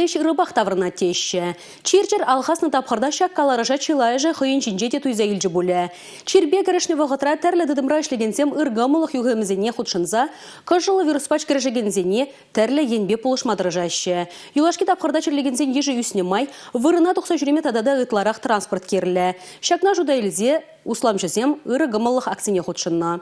иш рыбах таврына теші. Чирчер алхасны тапқарда шаккаларыша чилайжы хойын чинжете туйза илжі бұлі. Чирбе кірішні вағытра тәрлі дыдымра ішлегенсем ыргамылық юғымызене худшынза, кыжылы вируспач кірішігензене тәрлі енбе пулышмадырыжашы. Юлашки тапқарда чирлегенсен ежі үснемай, вырына тұқса жүреме тадада ытларақ транспорт керлі. Шакна жуда илзе усламшызем ыргамылық акцине худшынна.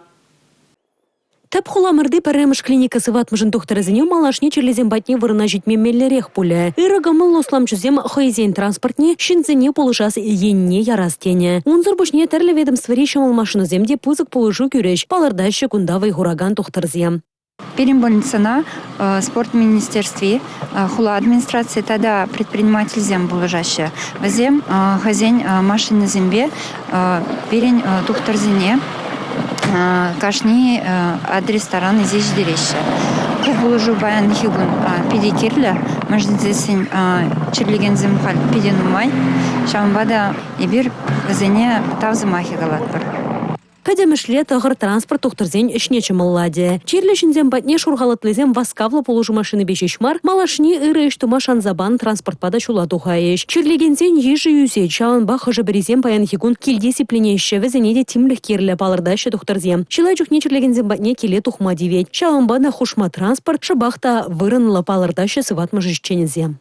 Тәп хуламырды пәрәміш клиникасы ватмыжын доктарызыне малашне черлезен батне вырына жетмемеллерек пулі. Ирагамыл усламчызем хайзен транспортне шинзене полышас енне ярастене. Унзыр бушне тәрлі ведомствари шамал машиныземде пузык полышу күреш, палырдашы кундавай хураган доктарызем. Перебольницана спорт министерстве, хула администрации тогда предприниматель зем булыжаще. Вазем хазень машины зембе перень доктор зене. Кашни адрес ресторана здесь дереща. Кубулужу баян хигун педикирлер, маждезесин черлеген земхаль педенумай, шамбада и бир вазене тавзамахи галатпар. Кадемішле тағыр транспорт тоқтырзен ішне чымылладе. Черлешінзен батне шурғалатлызен васкавлы полужу машины бешешмар, малашни ыры іштума шанзабан транспортпада шула тухаеш. Черлегензен ежі юзе, чауын бақыжы бірізен паян хигун келдесі пленеші, візенеде тимліх керлі палырдашы тоқтырзен. Шылай жүхне черлегензен батне келе тухма девет. Чауын бада хушма транспорт, шыбақта вырынлы палырдашы сыватмы жышченезем.